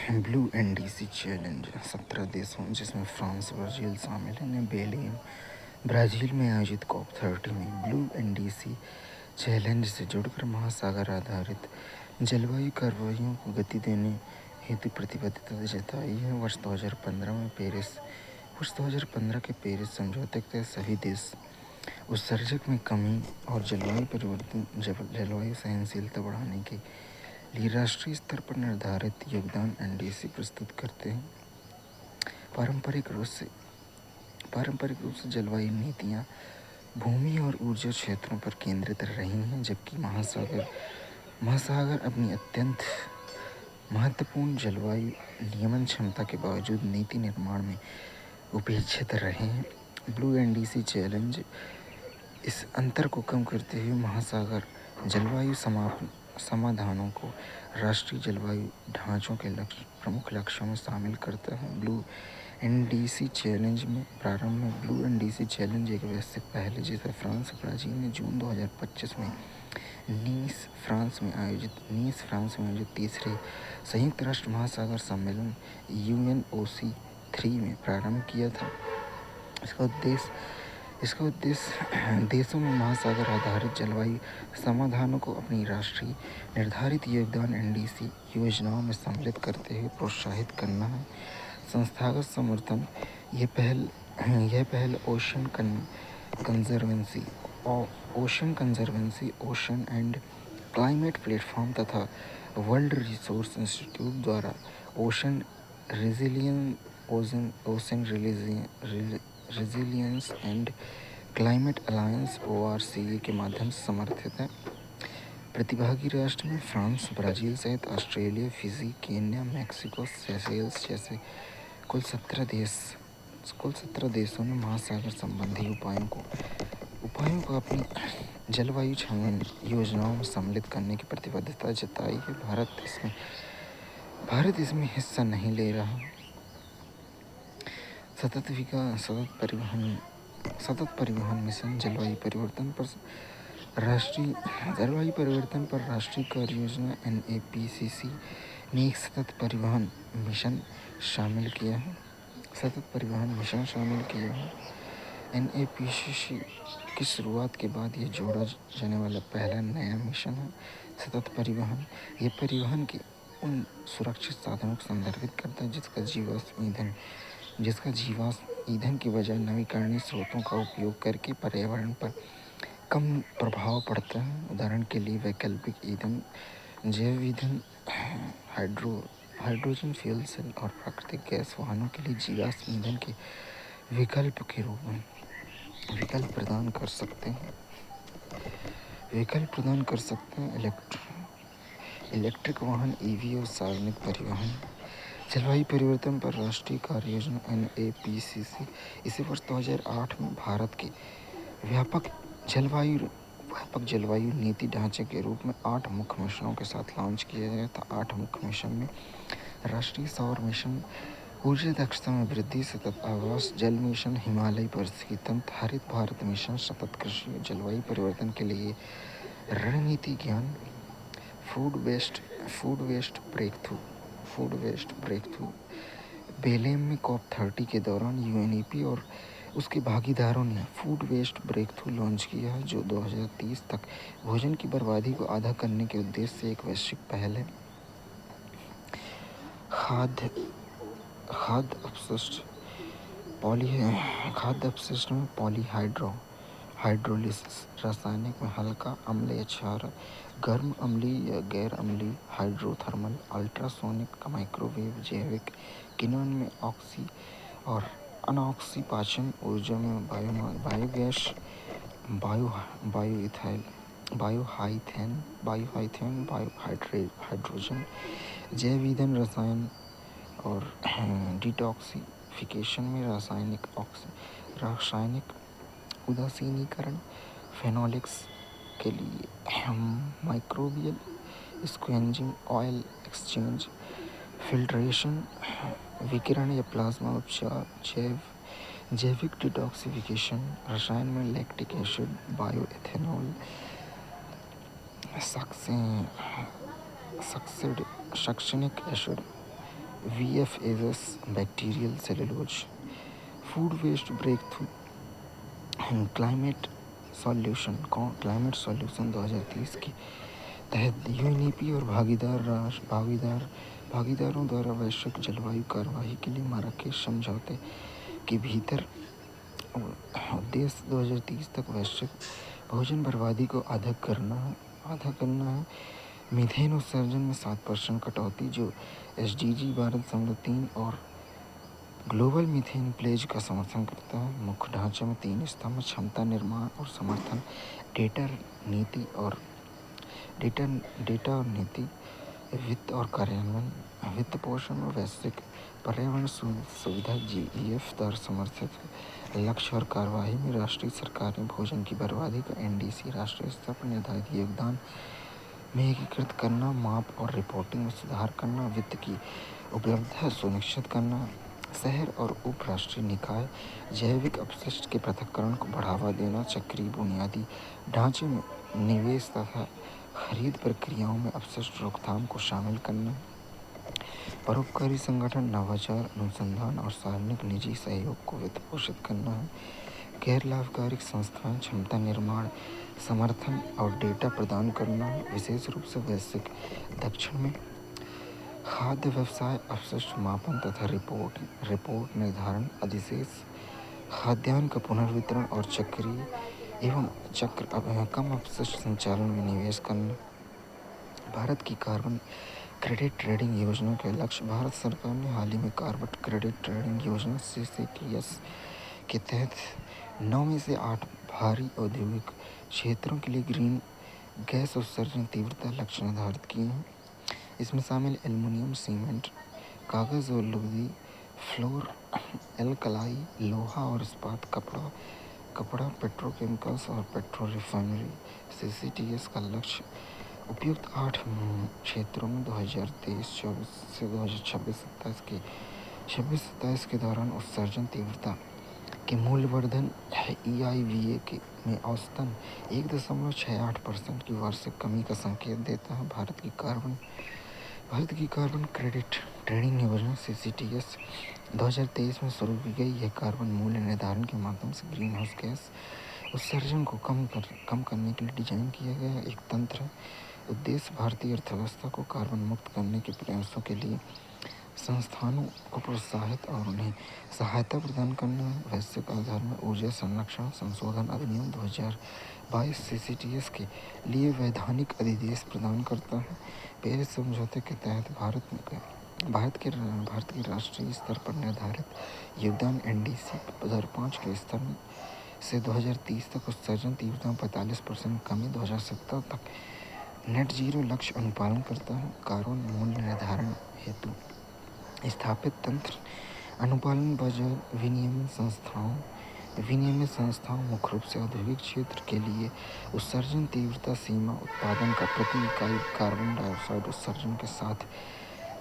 Blue NDC challenge 17 देशों जिसमें France Brazil शामिल है ने बेलिन ब्राज़ील में आयोजित COP30 में ब्लू एनडीसी चैलेंज से जुड़कर महासागर आधारित जलवायु कार्रवाइयों को गति देने हेतु प्रतिबद्धता जताई है। वर्ष 2015 के पेरिस समझौते के तहत सभी देश उत्सर्जक में कमी और जलवायु सहनशीलता बढ़ाने के लिए राष्ट्रीय स्तर पर निर्धारित योगदान एनडीसी प्रस्तुत करते हैं। पारंपरिक रूप से जलवायु नीतियाँ भूमि और ऊर्जा क्षेत्रों पर केंद्रित रही हैं, जबकि महासागर अपनी अत्यंत महत्वपूर्ण जलवायु नियमन क्षमता के बावजूद नीति निर्माण में उपेक्षित रहे हैं। ब्लू एनडीसी चैलेंज इस अंतर को कम करते हुए महासागर जलवायु समाधानों को राष्ट्रीय जलवायु ढांचों के प्रमुख लक्ष्यों में शामिल करता है। ब्लू एनडीसी चैलेंज में प्रारंभ में ब्लू एनडीसी चैलेंज एक वैश्विक पहल है जिसे फ्रांस और ब्राज़ील ने जून 2025 में नीस फ्रांस में आयोजित तीसरे संयुक्त राष्ट्र महासागर सम्मेलन UNOC 3 में प्रारंभ किया था। इसका उद्देश्य देशों में महासागर आधारित जलवायु समाधानों को अपनी राष्ट्रीय निर्धारित योगदान एनडीसी योजनाओं में सम्मिलित करते हुए प्रोत्साहित करना है। संस्थागत समर्थन यह पहल ocean conservancy, ocean and climate platform तथा वर्ल्ड रिसोर्स इंस्टीट्यूट द्वारा ocean resilience and climate alliance ORCE के माध्यम से समर्थित है। प्रतिभागी राष्ट्र में फ्रांस, ब्राज़ील सहित Australia, Fiji, Kenya, Mexico, Seychelles जैसे कुल 17 देशों ने महासागर संबंधी उपायों को अपनी जलवायु क्षमता योजनाओं में सम्मिलित करने की प्रतिबद्धता जताई है। भारत इसमें हिस्सा नहीं ले रहा। सतत परिवहन मिशन जलवायु परिवर्तन पर राष्ट्रीय कार्ययोजना NAPCC ने एक सतत परिवहन मिशन शामिल किया है। NAPCC की शुरुआत के बाद यह जोड़ा जाने वाला पहला नया मिशन है। सतत परिवहन यह परिवहन के उन सुरक्षित साधनों को संदर्भित करता है जिसका जीवाश्म ईंधन की बजाय नवीकरणीय स्रोतों का उपयोग करके पर्यावरण पर कम प्रभाव पड़ता है। उदाहरण के लिए वैकल्पिक ईंधन, जैव ईंधन, हाइड्रोजन फ्यूल सेल और प्राकृतिक गैस वाहनों के लिए जीवाश्म ईंधन के विकल्प के रूप में विकल्प प्रदान कर सकते हैं। इलेक्ट्रिक वाहन, EV और सार्वजनिक परिवहन। जलवायु परिवर्तन पर राष्ट्रीय कार्ययोजना NAPCC इसे वर्ष 2008 में भारत के व्यापक जलवायु नीति ढांचे के रूप में 8 मुख्य मिशनों के साथ लॉन्च किया गया था। 8 मुख्य मिशन में राष्ट्रीय सौर मिशन, ऊर्जा दक्षता में वृद्धि, सतत आवास, जल मिशन, हिमालय पारिस्थितिकी तंत्र, हरित भारत मिशन, सतत कृषि, जलवायु परिवर्तन के लिए रणनीति ज्ञान, फूड वेस्ट ब्रेकथ्रू। बेलेम में COP30 के दौरान UNEP और उसके भागीदारों ने फूड वेस्ट ब्रेकथ्रू लॉन्च किया है, जो 2030 तक भोजन की बर्बादी को आधा करने के उद्देश्य से एक वैश्विक पहल है। खाद्य अपशिष्ट में हाइड्रोलिसिस, रासायनिक में हल्का अम्लीय क्षार, गर्म अम्लीय या गैर अम्लीय, हाइड्रोथर्मल, अल्ट्रासोनिक, माइक्रोवेव, जैविक, किण्वन में ऑक्सी और अनऑक्सी पाचन, ऊर्जा में बायोगैस, हाइड्रोजन, जैव ईंधन, रसायन और डिटॉक्सिफिकेशन में रासायनिक उदासीनीकरण, फेनोलिक्स के लिए microbial scavenging, oil exchange, filtration, विकिरण या प्लाज्मा उपचार, जैविक डिटॉक्सिफिकेशन, रसायन में lactic acid, bioethanol, succinic acid, VFAS bacterial cellulose, food waste breakthrough, climate solution 2030 के तहत यूएनईपी और भागीदारों द्वारा वैश्विक जलवायु कार्यवाही के लिए माराकेश समझौते के भीतर उद्देश्य 2030 तक वैश्विक भोजन बर्बादी को आधा करना है। मीथेन उत्सर्जन में 7% कटौती, जो SDG 12.3 और ग्लोबल मीथेन प्लेज का समर्थन करता है। मुख्य ढांचे में 3 स्तंभ: क्षमता निर्माण और समर्थन, डेटा और नीति, वित्त और कार्यान्वयन। वित्त पोषण और वैश्विक पर्यावरण सुविधा GEF द्वारा समर्थित लक्ष्य और कार्यवाही में राष्ट्रीय सरकारें भोजन की बर्बादी का NDC राष्ट्रीय स्तर पर निर्धारित योगदान में एकीकृत करना, माप और रिपोर्टिंग में सुधार करना, वित्त की उपलब्धता सुनिश्चित करना, शहर और उप राष्ट्रीय निकाय जैविक अपशिष्ट के पृथक्करण को बढ़ावा देना, चक्रीय बुनियादी ढांचे में निवेश तथा खरीद प्रक्रियाओं में अपशिष्ट रोकथाम को शामिल करना, परोपकारी संगठन, नवाचार, अनुसंधान और सार्वजनिक निजी सहयोग को वित्त पोषित करना है। गैर लाभकारी संस्थाएं क्षमता निर्माण, समर्थन और डेटा प्रदान करना, विशेष रूप से वैश्विक दक्षिण में खाद्य व्यवसाय, अपशिष्ट मापन तथा रिपोर्ट निर्धारण, अधिशेष खाद्यान्न का पुनर्वितरण और कम अपशिष्ट संचालन में निवेश करना। भारत की कार्बन क्रेडिट ट्रेडिंग योजना के लक्ष्य। भारत सरकार ने हाल ही में कार्बन क्रेडिट ट्रेडिंग योजना CCTS के तहत 9 में से 8 भारी औद्योगिक क्षेत्रों के लिए ग्रीन गैस उत्सर्जन तीव्रता लक्ष्य निर्धारित किए हैं। इसमें शामिल एल्युमिनियम, सीमेंट, कागज़ और लुगदी, फ्लोर, एल्कलाई, लोहा और इस्पात, कपड़ा, पेट्रोकेमिकल्स और पेट्रो रिफाइनरी। CCTS का लक्ष्य उपयुक्त 8 क्षेत्रों में 2023-24 से 2026-27 के दौरान उत्सर्जन तीव्रता के मूल्यवर्धन EIVA में औसतन 1.68% की वार्षिक कमी का संकेत देता है। भारत की कार्बन क्रेडिट ट्रेडिंग योजना CCTS 2023 में शुरू की गई। यह कार्बन मूल्य निर्धारण के माध्यम से ग्रीन हाउस गैस उत्सर्जन को कम करने के लिए डिजाइन किया गया एक तंत्र है। उद्देश्य भारतीय अर्थव्यवस्था को कार्बन मुक्त करने के प्रयासों के लिए संस्थानों को प्रोत्साहित और उन्हें सहायता प्रदान करना है। वैश्विक आधार में ऊर्जा संरक्षण संशोधन अधिनियम 2022 CCTS के लिए वैधानिक अधिदेश प्रदान करता है। पेरिस समझौते के तहत भारत के राष्ट्रीय स्तर पर निर्धारित योगदान NDC 2005 के स्तर में से 2030 तक उत्सर्जन तीव्रता में 45% कमी, 2070 तक नेट जीरो लक्ष्य अनुपालन करता है। कार्बन मूल्य निर्धारण हेतु स्थापित तंत्र, अनुपालन बाजार, विनियमित संस्थाओं मुख्य रूप से औद्योगिक क्षेत्र के लिए उत्सर्जन तीव्रता सीमा, उत्पादन का प्रति इकाई कार्बन डाइऑक्साइड उत्सर्जन के साथ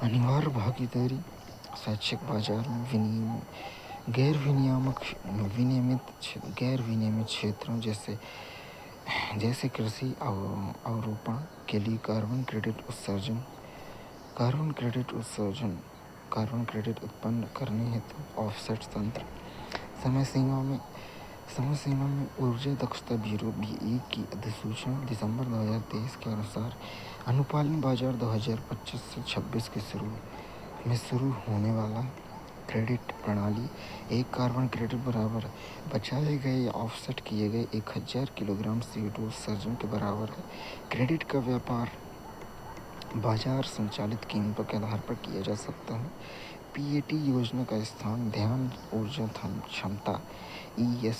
अनिवार्य भागीदारी, शैक्षिक बाजार में गैर विनियमित क्षेत्रों जैसे कृषि अवरोपण के लिए कार्बन क्रेडिट उत्पन्न करने हेतु ऑफसेट तंत्र। समय सीमा में ऊर्जा दक्षता ब्यूरो BE की अधिसूचना दिसंबर 2023 के अनुसार अनुपालन बाजार 2025 से 26 के शुरू होने वाला क्रेडिट प्रणाली। एक कार्बन क्रेडिट बराबर बचाए गए या ऑफसेट किए गए 1000 किलोग्राम CO2 उत्सर्जन के बराबर है। क्रेडिट का व्यापार बाजार संचालित कीमतों के आधार पर किया जा सकता है। PAT योजना का स्थान ध्यान ऊर्जा क्षमता ES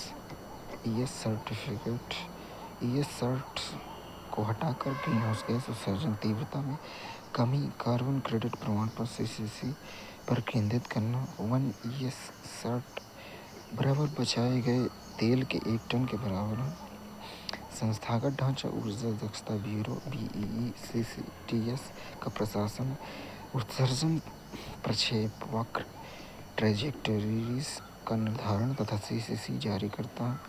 सर्ट्स को हटाकर ग्रीन हाउस गैस उत्सर्जन तीव्रता में कमी, कार्बन क्रेडिट प्रमाण पर CCC पर केंद्रित करना। 1 ES सर्ट बराबर बचाए गए तेल के 1 टन के बराबर है। संस्थागत ढांचा ऊर्जा दक्षता ब्यूरो BEE CCTS का प्रशासन उत्सर्जन प्रक्षेपवक्र ट्रेजेक्टरीज का निर्धारण तथा CCC जारी करता है।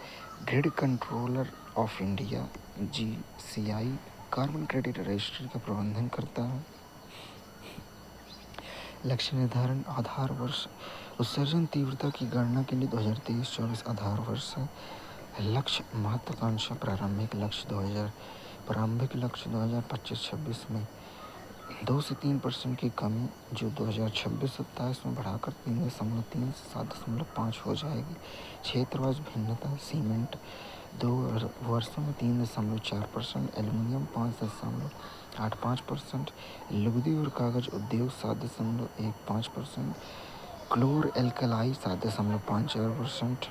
Grid controller of India GCI carbon credit registry का प्रबंधन करता है। लक्ष्य निर्धारण आधार वर्ष उत्सर्जन तीव्रता की गणना के लिए 2023-24 आधार वर्ष है। लक्ष्य महत्वाकांक्षा प्रारंभिक लक्ष्य 2025-26 में 2 से 3% की कमी, जो 2026-27 में बढ़ाकर 3.3 से 7.5 हो जाएगी। क्षेत्रवार भिन्नता सीमेंट 2 वर्षों में 3.4%, एल्युमिनियम 5.85%, लुगदी और कागज उद्योग 7.15%, क्लोर एल्कलाई 7.54%।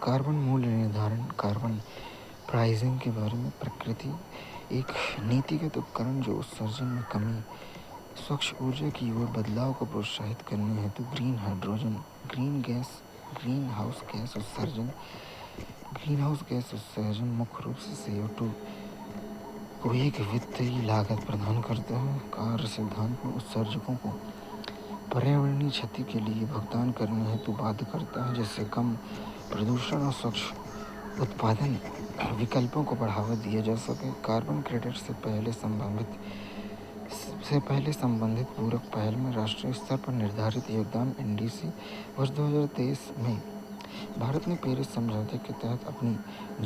कार्बन मूल्य निर्धारण कार्बन प्राइसिंग के बारे में प्रकृति एक नीतिगत उपकरण जो उत्सर्जन में कमी, स्वच्छ ऊर्जा की ओर बदलाव को प्रोत्साहित करने हेतु ग्रीन हाउस गैस उत्सर्जन मुख्य रूप से CO2 को एक वित्तीय लागत प्रदान करता है। कार्य सिद्धांत में उत्सर्जकों को पर्यावरणीय क्षति के लिए भुगतान करने हेतु बाध्य करता है, जिससे कम प्रदूषण और स्वच्छ उत्पादन विकल्पों को बढ़ावा दिया जा सके। कार्बन क्रेडिट से पहले संबंधित पूरक पहल में राष्ट्रीय स्तर पर निर्धारित योगदान NDC वर्ष 2023 में भारत ने पेरिस समझौते के तहत अपनी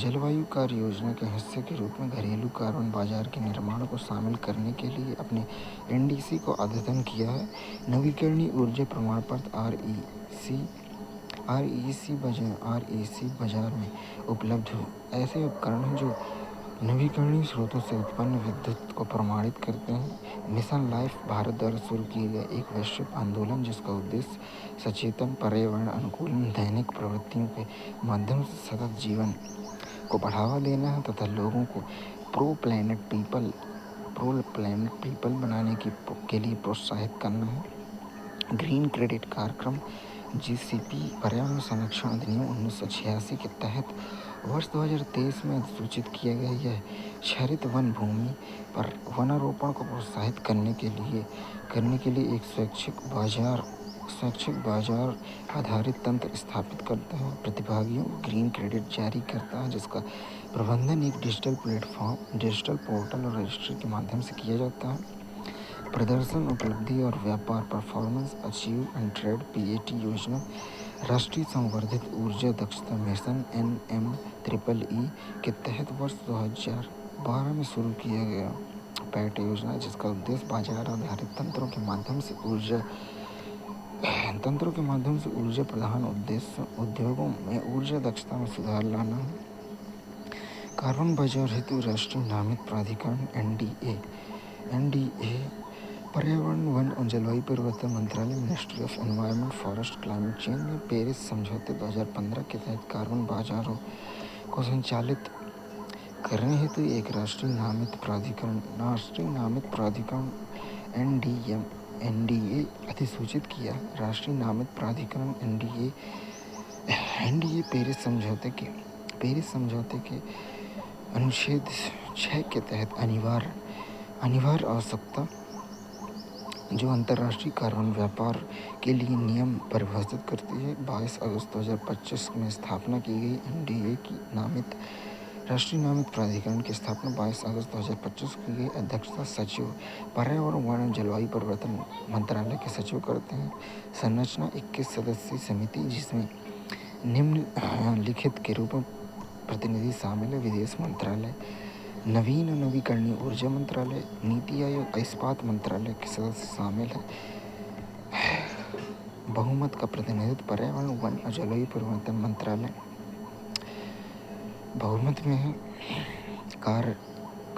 जलवायु कार्य योजना के हिस्से के रूप में घरेलू कार्बन बाजार के निर्माण को शामिल करने के लिए अपने NDC को अद्यतन किया है। नवीकरणीय ऊर्जा प्रमाण पत्र REC बाजार में उपलब्ध ऐसे उपकरण हैं जो नवीकरणीय स्रोतों से उत्पन्न विद्युत को प्रमाणित करते हैं। मिशन लाइफ भारत द्वारा शुरू किए गए एक वैश्विक आंदोलन जिसका उद्देश्य सचेतन पर्यावरण अनुकूल दैनिक प्रवृत्तियों के माध्यम से सतत जीवन को बढ़ावा देना है तथा लोगों को प्रो प्लैनेट पीपल बनाने के लिए प्रोत्साहित करना है। ग्रीन क्रेडिट कार्यक्रम GCP पर्यावरण संरक्षण अधिनियम 1986 के तहत वर्ष 2023 में अधिसूचित किया गया यह हरित वन भूमि पर वनारोपण को प्रोत्साहित करने के लिए एक स्वैच्छिक बाजार आधारित तंत्र स्थापित करता है। प्रतिभागियों को ग्रीन क्रेडिट जारी करता है, जिसका प्रबंधन एक डिजिटल पोर्टल और रजिस्ट्री के माध्यम से किया जाता है। प्रदर्शन उपलब्धि और व्यापार performance achieve and trade PAT योजना राष्ट्रीय संवर्धित ऊर्जा दक्षता मिशन NMEEE के तहत वर्ष 2012 में शुरू किया गया PAT योजना, जिसका उद्देश्य बाजार आधारित तंत्रों के माध्यम से ऊर्जा प्रधान उद्योगों में ऊर्जा दक्षता में सुधार लाना है। कार्बन बाजार हेतु राष्ट्रीय नामित प्राधिकरण NDA पर्यावरण वन और जलवायु परिवर्तन मंत्रालय ministry of environment forest climate change ने पेरिस समझौते 2015 के तहत कार्बन बाजारों को संचालित करने हेतु एक राष्ट्रीय नामित प्राधिकरण NDA अधिसूचित किया। राष्ट्रीय नामित प्राधिकरण NDA पेरिस समझौते के अनुच्छेद 6 के तहत अनिवार्य आवश्यकता जो अंतर्राष्ट्रीय कार्बन व्यापार के लिए नियम परिभाषित करती है। 22 अगस्त 2025 में स्थापना की गई NDA की राष्ट्रीय नामित प्राधिकरण की स्थापना 22 अगस्त 2025 को की गई। अध्यक्षता सचिव पर्यावरण वन और जलवायु परिवर्तन मंत्रालय के सचिव करते हैं। संरचना 21 सदस्यीय समिति जिसमें निम्नलिखित के रूप में प्रतिनिधि शामिल है। विदेश मंत्रालय, नवीन और नवीकरणीय ऊर्जा मंत्रालय, नीति आयोग, इस्पात मंत्रालय के सदस्य शामिल हैं। बहुमत का प्रतिनिधित्व पर्यावरण वन और जलवायु परिवर्तन मंत्रालय बहुमत में है।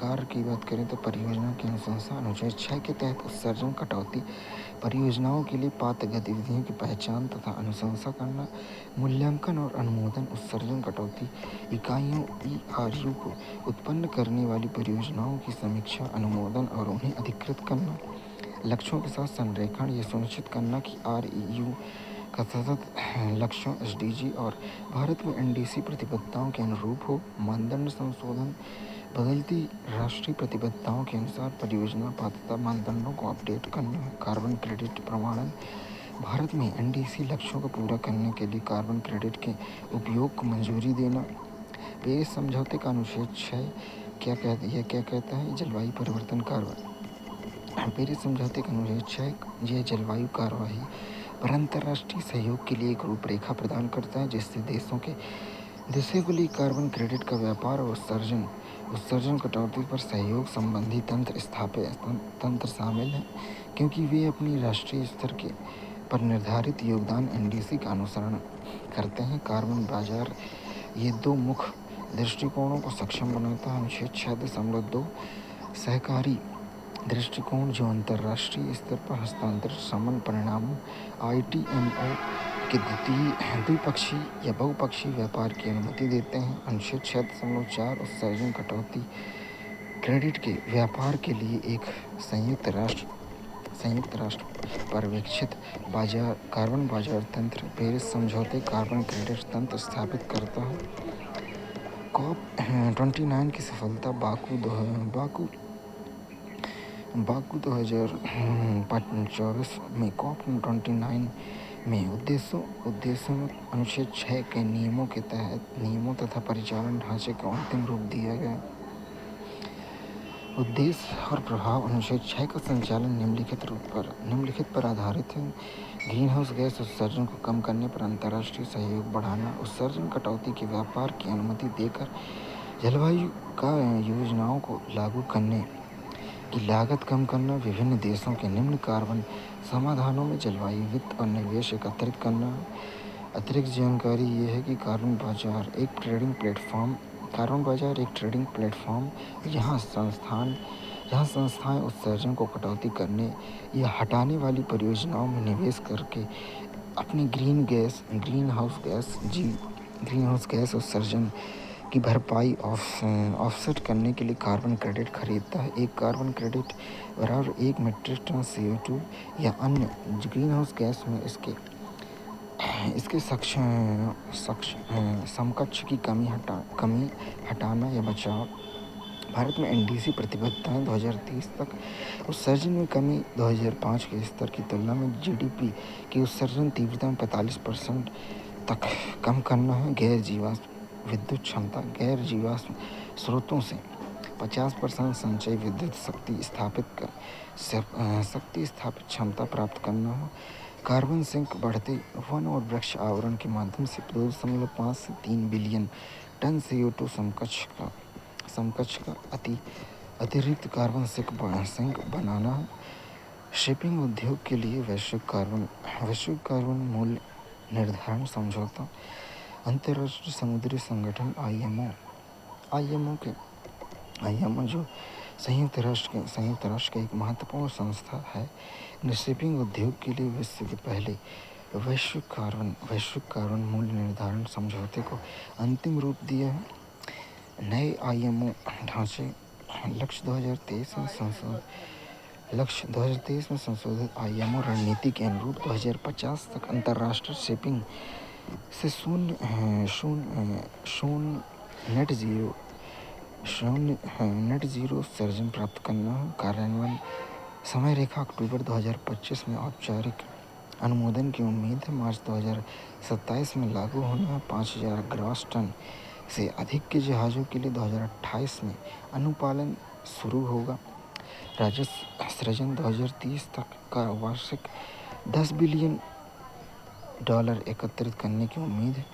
कार्य की बात करें तो परियोजना की अनुशंसा अनुच्छेद 6 के तहत उत्सर्जन कटौती परियोजनाओं के लिए पात्र गतिविधियों की पहचान तथा अनुशंसा करना, मूल्यांकन और अनुमोदन, उत्सर्जन कटौती इकाइयों ERU को उत्पन्न करने वाली परियोजनाओं की समीक्षा, अनुमोदन और उन्हें अधिकृत करना, लक्ष्यों के साथ संरेखण, यह सुनिश्चित करना कि REU का सतत लक्ष्यों SDG और भारत में NDC प्रतिबद्धताओं के अनुरूप हो, मानदंड संशोधन, बदलती राष्ट्रीय प्रतिबद्धताओं के अनुसार परियोजना पात्रता मानदंडों को अपडेट करना, कार्बन क्रेडिट प्रमाणन, भारत में NDC लक्ष्यों को पूरा करने के लिए कार्बन क्रेडिट के उपयोग को मंजूरी देना। पेरिस समझौते का अनुच्छेद 6 क्या कहता है? जलवायु परिवर्तन कार्बन पेरिस समझौते का अनुच्छेद 6 यह जलवायु कार्यवाही पर अंतर्राष्ट्रीय सहयोग के लिए एक रूपरेखा प्रदान करता है, जिससे देशों के लिए कार्बन क्रेडिट का व्यापार और उत्सर्जन कटौती पर सहयोग संबंधी तंत्र शामिल हैं, क्योंकि वे अपनी राष्ट्रीय स्तर के पर निर्धारित योगदान एनडीसी का अनुसरण करते हैं। कार्बन बाजार ये दो मुख्य दृष्टिकोणों को सक्षम बनाता है। अनुच्छेद 6.2 सहकारी दृष्टिकोण, जो अंतर्राष्ट्रीय स्तर पर हस्तांतरित समन परिणामों ITMO के द्विपक्षीय या बहुपक्षीय व्यापार की अनुमति देते हैं। अनुच्छेद 6.4 उत्सर्जन कटौती क्रेडिट के व्यापार के लिए एक संयुक्त राष्ट्र पर्यवेक्षित कार्बन बाजार तंत्र पेरिस समझौते कार्बन क्रेडिट तंत्र स्थापित करता है। COP29 की सफलता बाकू 2024 में COP29 में उद्देश्यों में अनुच्छेद 6 के नियमों के तहत नियमों तथा परिचालन ढांचे को अंतिम रूप दिया गया। उद्देश्य और प्रभाव। अनुच्छेद 6 का संचालन निम्नलिखित पर आधारित है। ग्रीन हाउस गैस उत्सर्जन को कम करने पर अंतर्राष्ट्रीय सहयोग बढ़ाना, उत्सर्जन कटौती के व्यापार की अनुमति देकर जलवायु का योजनाओं को लागू करने की लागत कम करना, विभिन्न देशों के निम्न कार्बन समाधानों में जलवायु वित्त और निवेश एकत्रित करना। अतिरिक्त जानकारी ये है कि कार्बन बाजार एक ट्रेडिंग प्लेटफॉर्म जहाँ संस्थाएं उत्सर्जन को कटौती करने या हटाने वाली परियोजनाओं में निवेश करके अपने ग्रीन हाउस गैस उत्सर्जन की भरपाई ऑफसेट करने के लिए कार्बन क्रेडिट खरीदता है। एक कार्बन क्रेडिट बराबर 1 मीट्रिक टन CO2 या अन्य ग्रीन हाउस गैस में इसके समकक्ष की कमी हटाना या बचाव। भारत में एनडीसी प्रतिबद्धताएं 2030 तक उत्सर्जन में कमी 2005 के स्तर की तुलना में GDP की उत्सर्जन तीव्रता में 45% तक कम करना है। गैर जीवाश्म विद्युत क्षमता, गैर जीवाश्म स्रोतों से 50% संचयी विद्युत शक्ति स्थापित क्षमता प्राप्त करना है। कार्बन सिंक बढ़ते वन और वृक्ष आवरण के माध्यम से 2.5 से 3 बिलियन टन CO2 समकक्ष का अतिरिक्त कार्बन सिंक बनाना है। शिपिंग उद्योग के लिए वैश्विक कार्बन मूल्य निर्धारण समझौता। अंतर्राष्ट्रीय समुद्री संगठन IMO जो संयुक्त राष्ट्र की एक महत्वपूर्ण संस्था है, ने शिपिंग उद्योग के लिए विश्व के पहले वैश्विक कार्बन मूल्य निर्धारण समझौते को अंतिम रूप दिया है। नए IMO ढांचे लक्ष्य 2023 में संशोधित IMO रणनीति के अनुरूप 2050 तक अंतर्राष्ट्रीय शिपिंग से नेट जीरो उत्सर्जन प्राप्त करना। कार्यान्वयन समय रेखा अक्टूबर 2025 में औपचारिक अनुमोदन की उम्मीद है। मार्च 2027 में लागू होना है। 5000 ग्रॉस टन से अधिक के जहाज़ों के लिए 2028 में अनुपालन शुरू होगा। राजस्व सृजन 2030 तक का वार्षिक $10 बिलियन एकत्रित करने की उम्मीद है।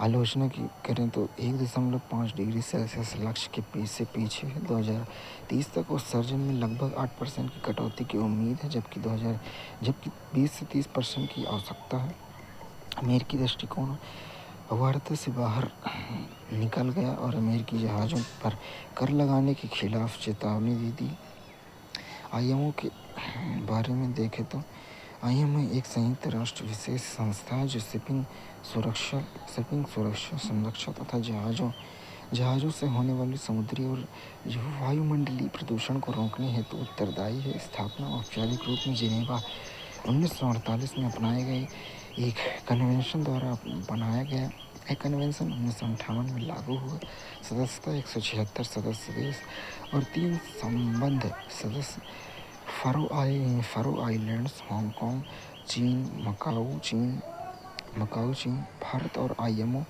आलोचना की करें तो 1.5 डिग्री सेल्सियस लक्ष्य के पीछे है। 2030 तक उत्सर्जन में लगभग 8% की कटौती की उम्मीद है, जबकि 20 से 30% की आवश्यकता है। अमेरिकी दृष्टिकोण भारत से बाहर निकल गया और अमेरिकी जहाज़ों पर कर लगाने के खिलाफ चेतावनी दे दी। IMO के बारे में देखें तो IMO एक संयुक्त राष्ट्र विशेष संस्था है जो शिपिंग सुरक्षा, संरक्षण तथा जहाज़ों से होने वाली समुद्री और वायुमंडलीय प्रदूषण को रोकने हेतु उत्तरदायी है। स्थापना औपचारिक रूप में जिनेवा 1948 में अपनाए गए एक कन्वेंशन द्वारा बनाया गया। एक कन्वेंशन 1958 में लागू हुआ। सदस्यता 176 सदस्य देश और 3 संबद्ध सदस्य फरो आइलैंड्स, हांगकांग, मकाऊ, चीन। भारत और IMO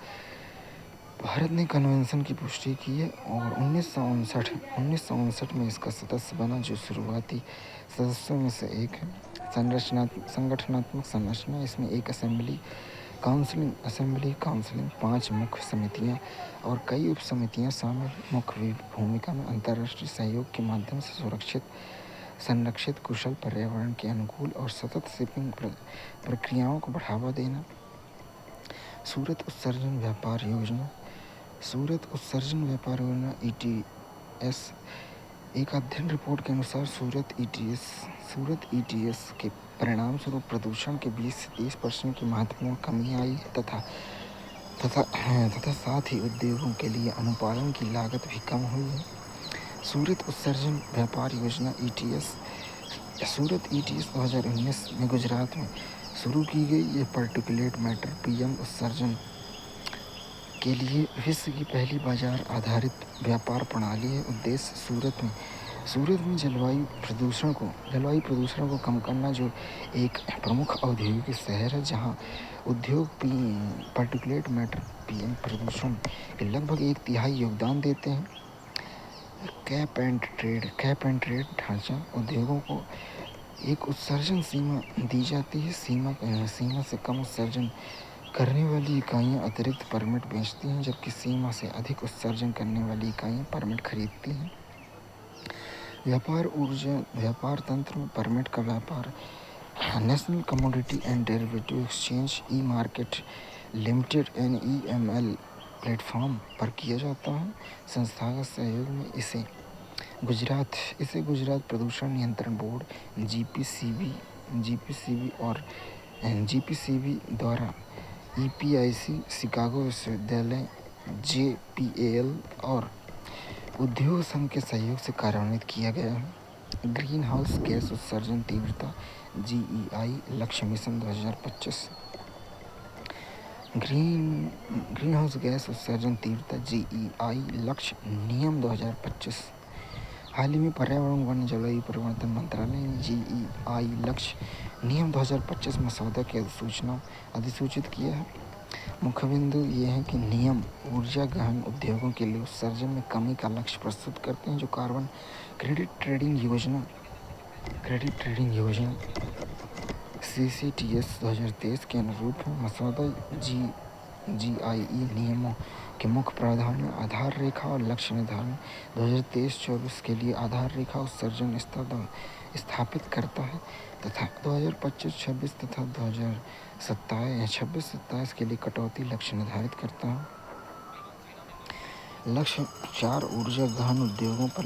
भारत ने कन्वेंशन की पुष्टि की है और 1959 में इसका सदस्य बना, जो शुरुआती सदस्यों में से एक है। संगठनात्मक संरचना: इसमें एक असेंबली काउंसिल, 5 मुख्य समितियां और कई उप समितियां शामिल। मुख्य भूमिका में अंतर्राष्ट्रीय सहयोग के माध्यम से संरक्षित कुशल पर्यावरण के अनुकूल और सतत शिपिंग प्रक्रियाओं को बढ़ावा देना। सूरत उत्सर्जन व्यापार योजना ETS। एक अध्ययन रिपोर्ट के अनुसार सूरत ETS के परिणाम स्वरूप प्रदूषण के 20 से 30% की महत्वपूर्ण कमी आई है तथा साथ ही उद्योगों के लिए अनुपालन की लागत भी कम हुई है। सूरत उत्सर्जन व्यापार योजना सूरत ETS 2019 में गुजरात में शुरू की गई। ये पार्टिकुलेट मैटर PM उत्सर्जन के लिए विश्व की पहली बाजार आधारित व्यापार प्रणाली है। उद्देश्य सूरत में जलवायु प्रदूषण को कम करना, जो एक प्रमुख औद्योगिक शहर है जहां उद्योग पार्टिकुलेट मैटर PM प्रदूषण के लगभग 1/3 योगदान देते हैं। कैप एंड ट्रेड ढांचा: उद्योगों को एक उत्सर्जन सीमा दी जाती है। सीमा से कम उत्सर्जन करने वाली इकाइयां अतिरिक्त परमिट बेचती हैं, जबकि सीमा से अधिक उत्सर्जन करने वाली इकाइयां परमिट खरीदती हैं। व्यापार तंत्र में परमिट का व्यापार national commodity and derivative exchange e-market limited NEML platform पर किया जाता है। संस्थागत सहयोग में इसे गुजरात प्रदूषण नियंत्रण बोर्ड GPCB द्वारा EPIC, शिकागो विश्वविद्यालय JPAL और उद्योग संघ के सहयोग से कार्यान्वित किया गया है। ग्रीन हाउस गैस उत्सर्जन तीव्रता GEI लक्ष्य मिशन 2025। ग्रीन हाउस गैस उत्सर्जन तीव्रता GEI लक्ष्य नियम 2025। हाल ही में पर्यावरण वन जलवायु परिवर्तन मंत्रालय ने GEI लक्ष्य नियम 2025 मसौदा की अधिसूचित किया है। मुख्य बिंदु ये है कि नियम ऊर्जा गहन उद्योगों के लिए उत्सर्जन में कमी का लक्ष्य प्रस्तुत करते हैं, जो कार्बन क्रेडिट ट्रेडिंग योजना CCTS 2023 के अनुरूप है। मसौदा GIE नियमों के मुख्य प्रावधान में आधार रेखा और लक्ष्य निर्धारण 2023-24 के लिए आधार रेखा उत्सर्जन स्तर स्थापित करता है तथा 2025-26 तथा 2026-27 के लिए कटौती लक्ष्य निर्धारित करता है। लक्ष्य 4 ऊर्जा गहन उद्योगों पर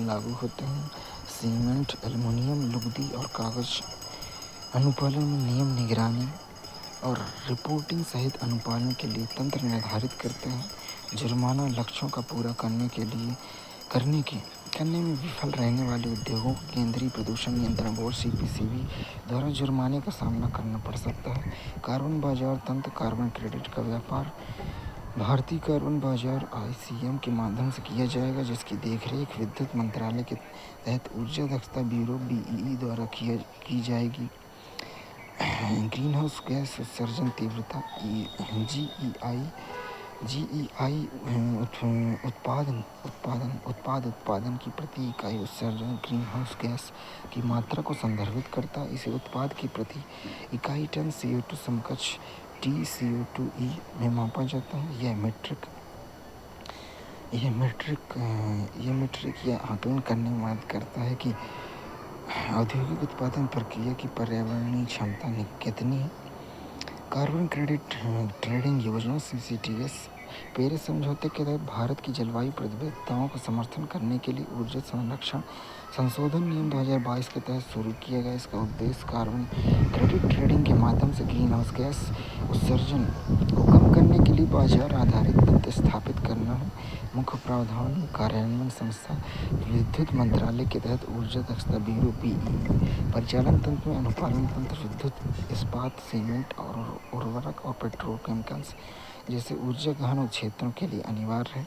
लागू होते हैं। सीमेंट, एल्युमिनियम, लुगदी और कागज अनुपालन में नियम निगरानी और रिपोर्टिंग सहित अनुपालन के लिए तंत्र निर्धारित करते हैं। जुर्माना: लक्ष्यों का पूरा करने में विफल रहने वाले उद्योगों को केंद्रीय प्रदूषण नियंत्रण बोर्ड CPCB द्वारा जुर्माने का सामना करना पड़ सकता है। कार्बन बाजार तंत्र: कार्बन क्रेडिट का व्यापार भारतीय कार्बन बाजार ICM के माध्यम से किया जाएगा, जिसकी देखरेख विद्युत मंत्रालय के तहत ऊर्जा दक्षता ब्यूरो BEE द्वारा की जाएगी। ग्रीन हाउस गैस उत्सर्जन तीव्रता GEI उत्पादन की प्रति इकाई उत्सर्जन ग्रीन हाउस गैस की मात्रा को संदर्भित करता है। इसे उत्पाद की प्रति इकाई टन CO2 समकक्ष TCO2e में मापा जाता है। यह मीट्रिक यह आकलन करने में मदद करता है कि औद्योगिक उत्पादन प्रक्रिया की पर्यावरणीय क्षमता कितनी है। कार्बन क्रेडिट ट्रेडिंग योजना CCTS पेरिस समझौते के तहत भारत की जलवायु प्रतिबद्धताओं को समर्थन करने के लिए ऊर्जा संरक्षण संशोधन नियम 2022 के तहत शुरू किया गया। इसका उद्देश्य कार्बन क्रेडिट ट्रेडिंग के माध्यम से ग्रीन हाउस गैस उत्सर्जन को कम करने के लिए बाजार आधारित तंत्र स्थापित करना है। मुख्य प्रावधान: कार्यान्वयन संस्था विद्युत मंत्रालय के तहत ऊर्जा दक्षता ब्यूरो BEE। परिचालन तंत्र में अनुपालन तंत्र विद्युत, इस्पात, सीमेंट और उर्वरक और पेट्रोकेमिकल्स जैसे ऊर्जा गहन क्षेत्रों के लिए अनिवार्य है।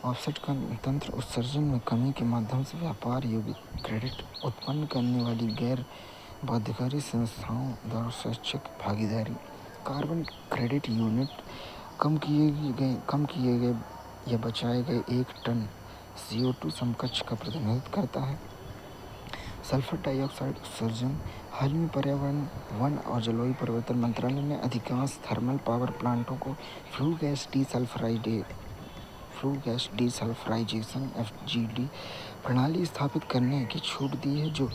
ऑफसेट तंत्र उत्सर्जन में कमी के माध्यम से व्यापार योग्य क्रेडिट उत्पन्न करने वाली गैर बाध्यकारी संस्थाओं द्वारा स्वैच्छिक भागीदारी कार्बन क्रेडिट यूनिट कम किए गए या बचाए गए 1 टन CO2 समकक्ष का प्रतिनिधित्व करता है। सल्फर डाइऑक्साइड उत्सर्जन। हाल ही में पर्यावरण, वन और जलवायु परिवर्तन मंत्रालय ने अधिकांश थर्मल पावर प्लांटों को फ्लू गैस डीसल्फराइजेशन FGD प्रणाली स्थापित करने की छूट दी है, जो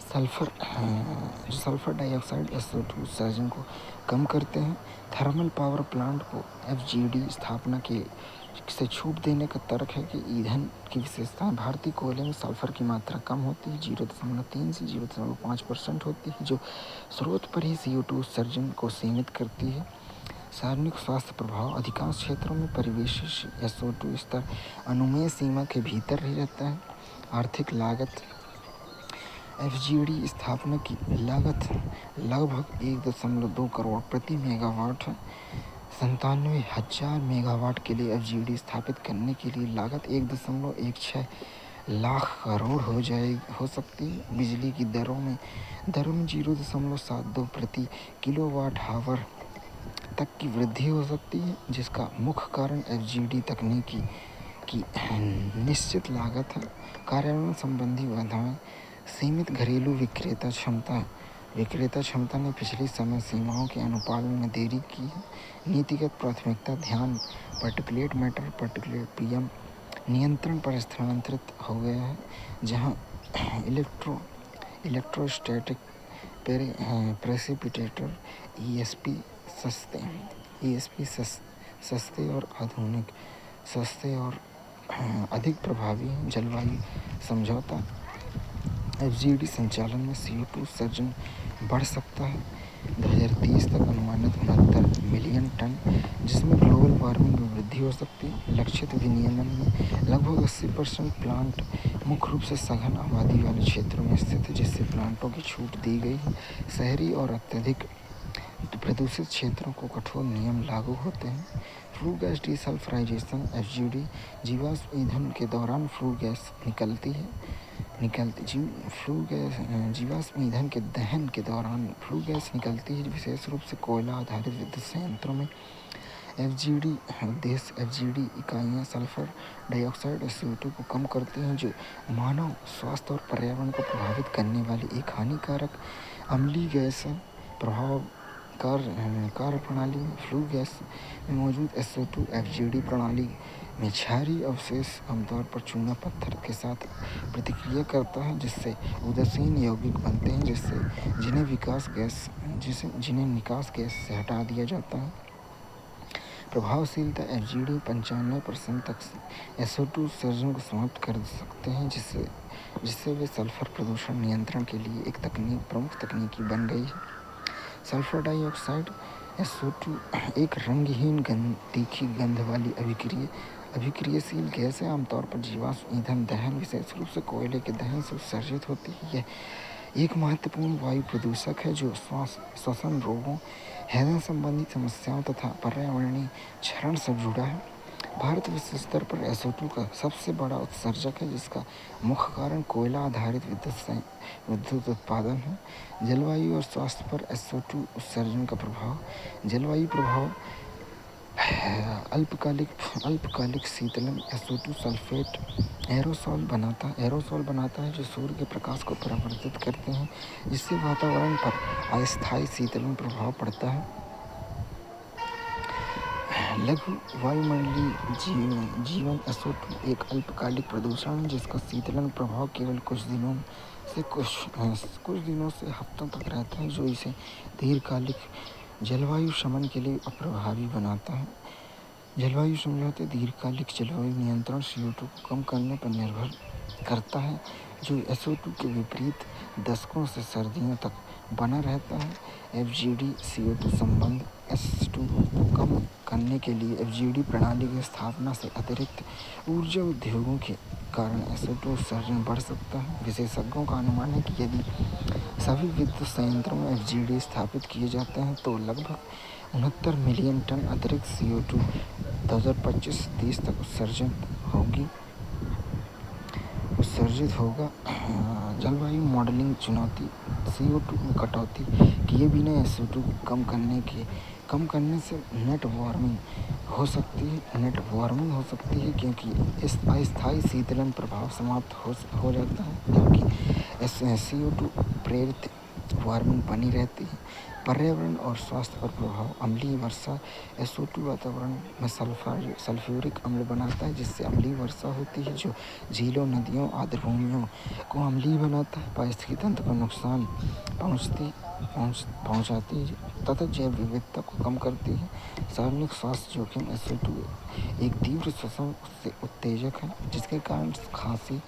सल्फर डाइऑक्साइड SO2 उत्सर्जन को कम करते हैं। थर्मल पावर प्लांट को FGD स्थापना से छूट देने का तर्क है कि ईंधन की विशेषताएं भारतीय कोयले में सल्फर की मात्रा कम होती है, 0.3 से 0.5% होती है, जो स्रोत पर ही CO2 उत्सर्जन को सीमित करती है। सार्वजनिक स्वास्थ्य प्रभाव। अधिकांश क्षेत्रों में परिवेशी SO2 स्तर अनुमेय सीमा के भीतर ही रहता है। आर्थिक लागत। FGD स्थापना की लागत लगभग 1.2 करोड़ प्रति मेगावाट है। 97,000 मेगावाट के लिए FGD स्थापित करने के लिए लागत 1.16 लाख करोड़ हो सकती है। बिजली की दरों में 0.72 प्रति किलोवाट आवर तक की वृद्धि हो सकती है, जिसका मुख्य कारण FGD तकनीकी की निश्चित लागत है। कार्यान्वयन संबंधी बाधाएं। सीमित घरेलू विक्रेता क्षमता ने पिछली समय सीमाओं के अनुपालन में देरी की है। नीतिगत प्राथमिकता ध्यान पार्टिकुलेट मैटर PM नियंत्रण पर स्थानांतरित हो गया है, जहां इलेक्ट्रोस्टैटिक प्रेसिपिटेटर ESP सस्ते और अधिक प्रभावी हैं। जलवायु समझौता। FGD संचालन में CO2 उत्सर्जन बढ़ सकता है 2030 तक अनुमानित 69 मिलियन टन, जिसमें ग्लोबल वार्मिंग में वृद्धि हो सकती है। लक्षित विनियमन में लगभग 80% प्लांट मुख्य रूप से सघन आबादी वाले क्षेत्रों में स्थित है, जिससे प्लांटों की छूट दी गई है। शहरी और अत्यधिक प्रदूषित क्षेत्रों को कठोर नियम लागू होते हैं। फ्लू गैस डीसल्फराइजेशन FGD जीवाश्म ईंधन के दौरान फ्लू गैस जीवाश्म ईंधन के दहन के दौरान फ्लू गैस निकलती है। विशेष रूप से कोयला आधारित विद्युत संयंत्रों में FGD इकाइयाँ सल्फर डाइऑक्साइड CO2 को कम करती हैं, जो मानव स्वास्थ्य और पर्यावरण को प्रभावित करने वाली एक हानिकारक अम्लीय गैस है। प्रभाव कार्यप्रणाली में फ्लू गैस में मौजूद SO2 FGD प्रणाली में क्षारीय अवशेष आमतौर पर चूना पत्थर के साथ प्रतिक्रिया करता है, जिससे उदासीन यौगिक बनते हैं, जिन्हें निकास गैस से हटा दिया जाता है। प्रभावशीलता। FGD 95% तक SO2 उत्सर्जन को समाप्त कर सकते हैं, जिससे वे सल्फर प्रदूषण नियंत्रण के लिए एक प्रमुख तकनीकी बन गई है। सल्फर डाइऑक्साइड SO2 एक रंगहीन तीखी गंध वाली अभिक्रियाशील गैस है, आमतौर पर जीवाश्म ईंधन दहन, विशेष रूप से कोयले के दहन से उत्सर्जित होती है। यह एक महत्वपूर्ण वायु प्रदूषक है, जो श्वसन रोगों, हृदय संबंधी समस्याओं तथा पर्यावरणीय क्षरण से जुड़ा है। भारत विश्व स्तर पर SO2 का सबसे बड़ा उत्सर्जक है, जिसका मुख्य कारण कोयला आधारित विद्युत उत्पादन है। जलवायु और स्वास्थ्य पर SO2 उत्सर्जन का प्रभाव। जलवायु प्रभाव। अल्पकालिक शीतलन। SO2 सल्फेट एरोसोल बनाता है, जो सूर्य के प्रकाश को परावर्तित करते हैं, जिससे वातावरण पर अस्थायी शीतलन प्रभाव पड़ता है। लघु वायुमंडलीय जीवन SO2 एक अल्पकालिक प्रदूषण है, जिसका शीतलन प्रभाव केवल कुछ दिनों से हफ्तों तक रहता है, जो इसे दीर्घकालिक जलवायु शमन के लिए अप्रभावी बनाता है। जलवायु समझौते। दीर्घकालिक जलवायु नियंत्रण CO2 को कम करने पर निर्भर करता है, जो SO2 के विपरीत दशकों से सर्दियों तक बना रहता है। FGD CO2 संबंध। SO2 को कम करने के लिए FGD प्रणाली की स्थापना से अतिरिक्त ऊर्जा उद्योगों के कारण SO2 उत्सर्जन बढ़ सकता है। विशेषज्ञों का अनुमान है कि यदि सभी विद्युत संयंत्रों में FGD स्थापित किए जाते हैं, तो लगभग 69 मिलियन टन अतिरिक्त CO2 2025-30 तक उत्सर्जन उत्सर्जित होगा। जलवायु मॉडलिंग चुनौती, CO2 में कटौती किए बिना SO2 कम करने से नेट वार्मिंग हो सकती है क्योंकि इस अस्थायी शीतलन प्रभाव समाप्त हो जाता है, जबकि CO2 प्रेरित वार्मिंग बनी रहती है। पर्यावरण और स्वास्थ्य पर प्रभाव, अम्लीय वर्षा, SO2 वातावरण में सल्फ्यूरिक अम्ल बनाता है, जिससे अम्लीय वर्षा होती है जो झीलों, नदियों, आर्द्रभूमियों को अम्लीय बनाता है, पारिस्थितिकी तंत्र को नुकसान पहुंचाती है तथा जैव विविधता को कम करती है। सार्वजनिक स्वास्थ्य जोखिम, SO2 एक तीव्र श्वसन उत्तेजक है जिसके कारण खांसी,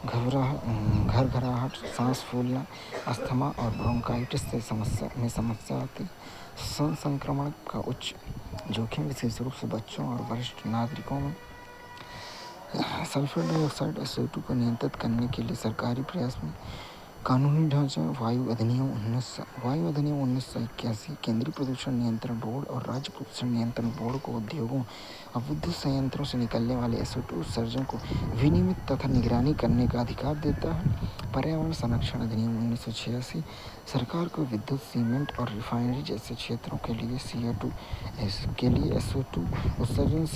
घरघराहट, सांस फूलना, अस्थमा और ब्रोंकाइटिस से समस्या आती है। संक्रमण का उच्च जोखिम विशेष रूप से बच्चों और वरिष्ठ नागरिकों में। सल्फर डाइऑक्साइड SO2 को नियंत्रित करने के लिए सरकारी प्रयास में कानूनी ढांचा, वायु अधिनियम 1981, केंद्रीय प्रदूषण नियंत्रण बोर्ड और राज्य प्रदूषण नियंत्रण बोर्ड को उद्योगों और विद्युत संयंत्रों से निकलने वाले SO2 उत्सर्जन को विनियमित तथा निगरानी करने का अधिकार देता है। पर्यावरण संरक्षण अधिनियम 1986 सरकार को विद्युत, सीमेंट और रिफाइनरी जैसे क्षेत्रों के लिए SO2 उत्सर्जन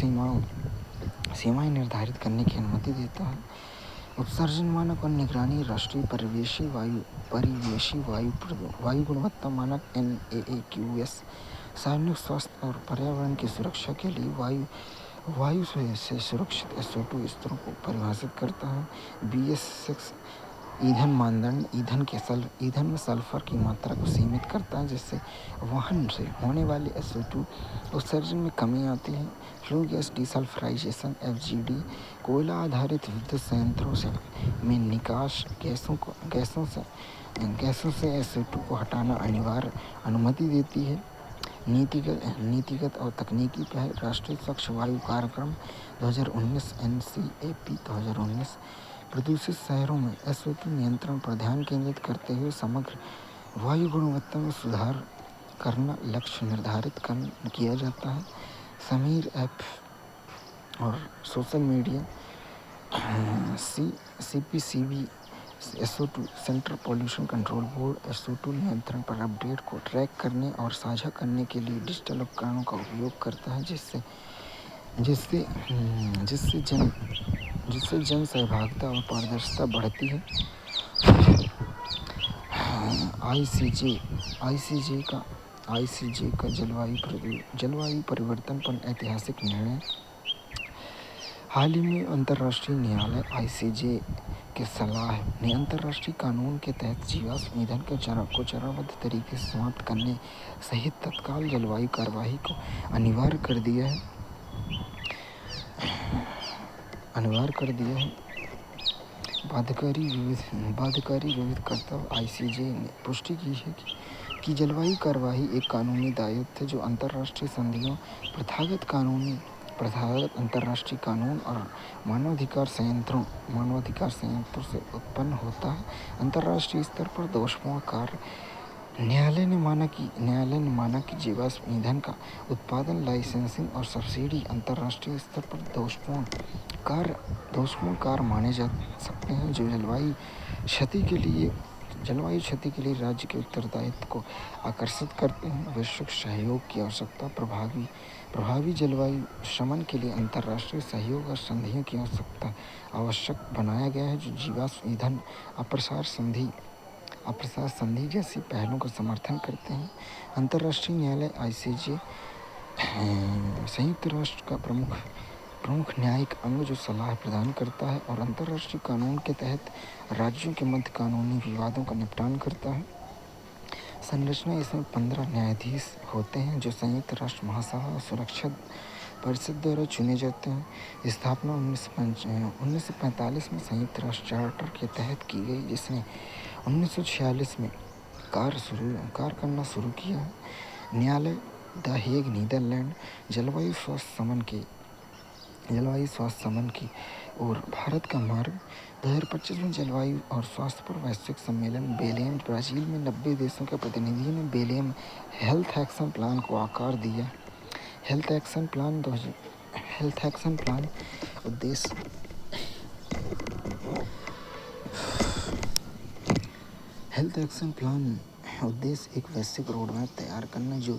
सीमाएं निर्धारित करने की अनुमति देता है। उत्सर्जन मानक और निगरानी, राष्ट्रीय परिवेशी वायु गुणवत्ता मानक NAAQS सार्वजनिक स्वास्थ्य और पर्यावरण की सुरक्षा के लिए वायु से सुरक्षित SO2 स्तरों को परिभाषित करता है। BS6 ईंधन मानदंड ईंधन में सल्फर की मात्रा को सीमित करता है, जिससे वाहन से होने वाले SO2 उत्सर्जन में कमी आती है। फ्लू गैस डिसल्फ्राइजेशन FGD, कोयला आधारित विद्युत संयंत्रों में निकास गैसों से SO2 को हटाना अनिवार्य अनुमति देती है। नीतिगत और तकनीकी पहल, राष्ट्रीय स्वच्छ वायु कार्यक्रम 2019 NCAP 2019 प्रदूषित शहरों में SO2 नियंत्रण पर ध्यान केंद्रित करते हुए समग्र वायु गुणवत्ता में सुधार करना लक्ष्य निर्धारित किया जाता है। समीर ऐप और social media, CPCB SO2 central pollution control board SO2 नियंत्रण पर अपडेट को ट्रैक करने और साझा करने के लिए डिजिटल उपकरणों का उपयोग करता है, जिससे जन सहभागिता और पारदर्शिता बढ़ती है। ICJ का जलवायु परिवर्तन पर ऐतिहासिक निर्णय। हाल ही में अंतर्राष्ट्रीय न्यायालय ICJ के सलाह ने अंतर्राष्ट्रीय कानून के तहत जीवाश्म ईंधन को चरणबद्ध तरीके से समाप्त करने सहित तत्काल जलवायु कार्यवाही को अनिवार्य कर दिया है। बाध्यकारी विविध कर्तव्य, ICJ ने पुष्टि की है कि जलवायु कार्यवाही एक कानूनी दायित्व है जो अंतर्राष्ट्रीय संधियों, प्रथागत अंतर्राष्ट्रीय कानून और मानवाधिकार संयंत्रों से उत्पन्न होता है। अंतर्राष्ट्रीय स्तर पर दोषपूर्ण कार्य, न्यायालय ने माना कि जीवाश्म ईंधन का उत्पादन, लाइसेंसिंग और सब्सिडी अंतर्राष्ट्रीय स्तर पर दोषपूर्ण कार्य माने जा सकते हैं जो जलवायु क्षति के लिए राज्य के उत्तरदायित्व को आकर्षित करते हैं। वैश्विक सहयोग की आवश्यकता, प्रभावी जलवायु शमन के लिए अंतर्राष्ट्रीय सहयोग और संधियों की आवश्यक बनाया गया है जो जीवाश्म ईंधन अप्रसार संधि जैसी पहलों का समर्थन करते हैं। अंतर्राष्ट्रीय न्यायालय ICJ संयुक्त राष्ट्र का प्रमुख न्यायिक अंग जो सलाह प्रदान करता है और अंतर्राष्ट्रीय कानून के तहत राज्यों के मध्य कानूनी विवादों का निपटान करता है। संरचना, इसमें 15 न्यायाधीश होते हैं जो संयुक्त राष्ट्र महासभा और सुरक्षा परिषद द्वारा चुने जाते हैं। स्थापना 1945 में संयुक्त राष्ट्र चार्टर के तहत की गई, जिसने 1946 में कार्य करना शुरू किया। न्यायालय द हेग, नीदरलैंड, जलवायु स्वास्थ्य समन की ओर भारत का मार्ग। 2025 में जलवायु और स्वास्थ्य पर वैश्विक सम्मेलन बेलेम, ब्राजील में 90 देशों के प्रतिनिधियों ने बेलेम हेल्थ एक्शन प्लान को आकार दिया। हेल्थ एक्शन प्लान उद्देश्य हेल्थ एक्शन प्लान उद्देश्य एक वैश्विक रोडमैप तैयार करना जो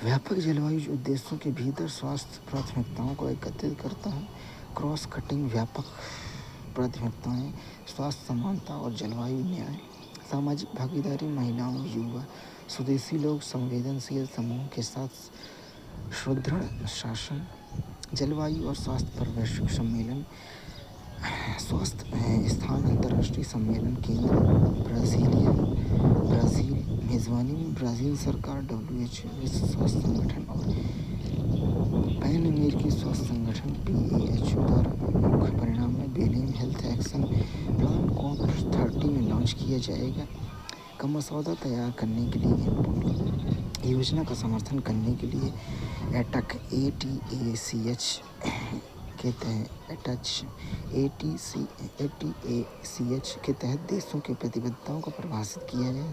व्यापक जलवायु उद्देश्यों के भीतर स्वास्थ्य प्राथमिकताओं को एकत्रित करता है। क्रॉस कटिंग व्यापक प्राथमिकताएं, स्वास्थ्य समानता और जलवायु न्याय, सामाजिक भागीदारी, महिलाओं, युवा, स्वदेशी लोग, संवेदनशील समूह के साथ सुदृढ़ शासन, जलवायु और स्वास्थ्य पर वैश्विक सम्मेलन, स्वास्थ्य स्थान अंतर्राष्ट्रीय सम्मेलन केंद्र, ब्राज़ील मेजबानी में ब्राज़ील सरकार, WHO विश्व स्वास्थ्य संगठन और पैन अमेरिकी स्वास्थ्य संगठन WHO द्वारा मुख्य परिणाम में बेलिंग हेल्थ एक्शन प्लान COP30 में लॉन्च किया जाएगा। का मसौदा तैयार करने के लिए इनपुट योजना का समर्थन करने के लिए एटक ATACH के तहत देशों के प्रतिबद्धताओं को परिभाषित किया गया।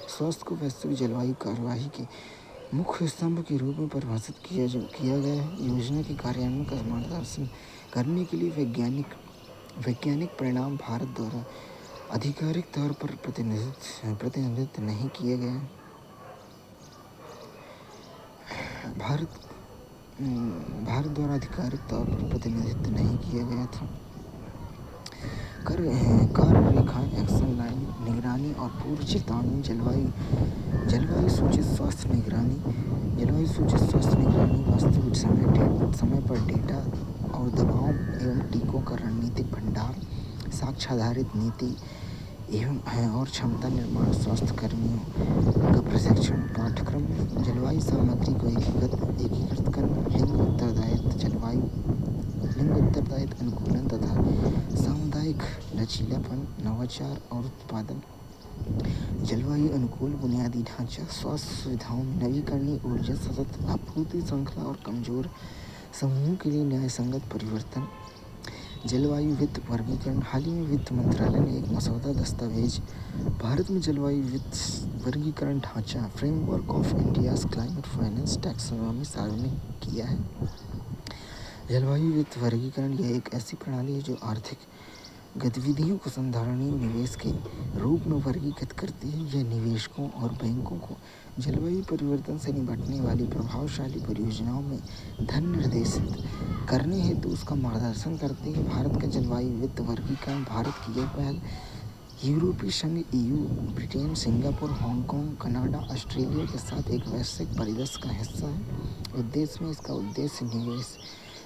स्वास्थ्य को वैश्विक जलवायु कार्यवाही के मुख्य स्तंभ के रूप में परिभाषित किया गया है। योजना के कार्यान्वयन का मार्गदर्शन करने के लिए वैज्ञानिक परिणाम भारत द्वारा आधिकारिक तौर पर प्रतिनिधित्व नहीं किए गए। भारत द्वारा आधिकारिक तौर पर प्रतिनिधित्व नहीं किया गया था। कार्य रेखा, एक्शन लाइन, निगरानी और पूर्व चेतावनी, जलवायु सूचित स्वास्थ्य निगरानी, वास्तविक समय पर डेटा और दवाओं एवं टीकों का रणनीतिक भंडार, साक्ष्याधारित नीति एवं और क्षमता निर्माण, स्वास्थ्य कर्मियों का प्रशिक्षण पाठ्यक्रम, जलवायु सामग्री को एकीकृत करना, लिंग उत्तरदायित्व अनुकूलन तथा सामुदायिक लचीलापन, नवाचार और उत्पादन, जलवायु अनुकूल बुनियादी ढांचा, स्वास्थ्य सुविधाओं में नवीकरणीय ऊर्जा, सतत आपूर्ति श्रृंखला और कमजोर समूहों के लिए न्यायसंगत परिवर्तन, जलवायु वित्त वर्गीकरण। हाल ही में वित्त मंत्रालय ने एक मसौदा दस्तावेज भारत में जलवायु वित्त वर्गीकरण ढांचा framework of India's climate finance taxonomy सार्वजनिक किया है। जलवायु वित्त वर्गीकरण यह एक ऐसी प्रणाली है जो आर्थिक गतिविधियों को संधारणीय निवेश के रूप में वर्गीकृत करती है। यह निवेशकों और बैंकों को जलवायु परिवर्तन से निपटने वाली प्रभावशाली परियोजनाओं में धन निर्देशित करने हेतु उसका मार्गदर्शन करती है। भारत का जलवायु वित्त वर्गीकरण भारत की यह पहल यूरोपीय संघ EU, Britain, Singapore, Hong Kong, Canada, Australia के साथ एक वैश्विक परिदृश्य का हिस्सा है। इसका उद्देश्य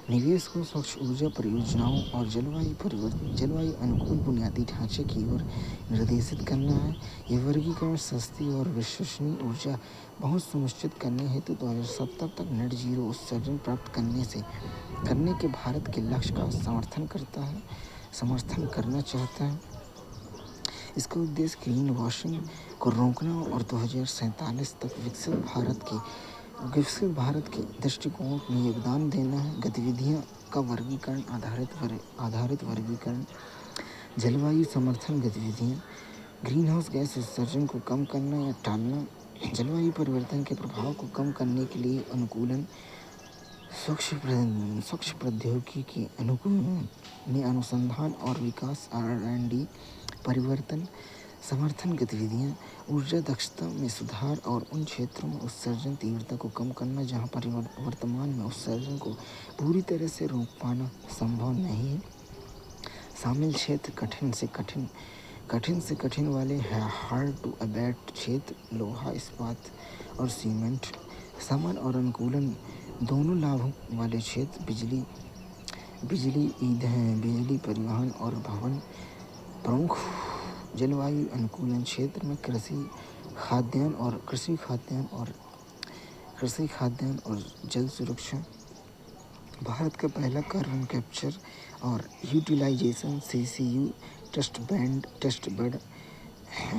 निवेश को स्वच्छ ऊर्जा परियोजनाओं और जलवायु अनुकूल बुनियादी ढांचे की ओर निर्देशित करना है। यह वर्गीकरण सस्ती और विश्वसनीय ऊर्जा पहुंच सुनिश्चित करने हेतु 2070 तक नेट जीरो उत्सर्जन प्राप्त करने के भारत के लक्ष्य का समर्थन करना चाहता है। इसका उद्देश्य ग्रीन वॉशिंग को रोकना और 2047 तक विकसित भारत के दृष्टिकोण में योगदान देना है। गतिविधियों का वर्गीकरण आधारित वर्गीकरण, जलवायु समर्थन गतिविधियाँ, ग्रीन हाउस गैस उत्सर्जन को कम करना या टालना, जलवायु परिवर्तन के प्रभाव को कम करने के लिए अनुकूलन, स्वच्छ प्रौद्योगिकी में अनुसंधान और विकास R&D, परिवर्तन समर्थन गतिविधियाँ, ऊर्जा दक्षता में सुधार और उन क्षेत्रों में उत्सर्जन तीव्रता को कम करना जहाँ पर वर्तमान में उत्सर्जन को पूरी तरह से रोक पाना संभव नहीं है। शामिल क्षेत्र कठिन से कठिन वाले हार्ड टू अबैट क्षेत्र, लोहा, इस्पात और सीमेंट, समन और अनुकूलन दोनों लाभों वाले क्षेत्र, बिजली ईंधन, बिजली परिवहन और भवन। प्रमुख जलवायु अनुकूलन क्षेत्र में कृषि खाद्यान्न और जल सुरक्षा। भारत का पहला कार्बन कैप्चर और यूटिलाइजेशन CCU टेस्ट बेड।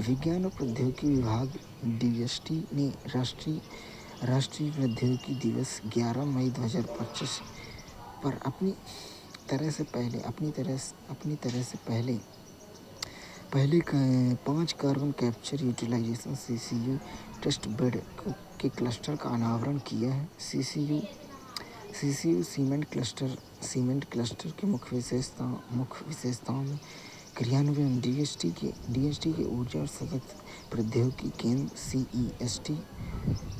विज्ञान और प्रौद्योगिकी विभाग DVST ने राष्ट्रीय प्रौद्योगिकी दिवस 11 मई 2025 पर अपनी तरह से पहले 5 carbon capture utilization CCU test bed के क्लस्टर का अनावरण किया है। CCU सीमेंट क्लस्टर के मुख्य विशेषताओं में क्रियान्वयन डीएसटी के ऊर्जा और सतत प्रौद्योगिकी केंद्र CEST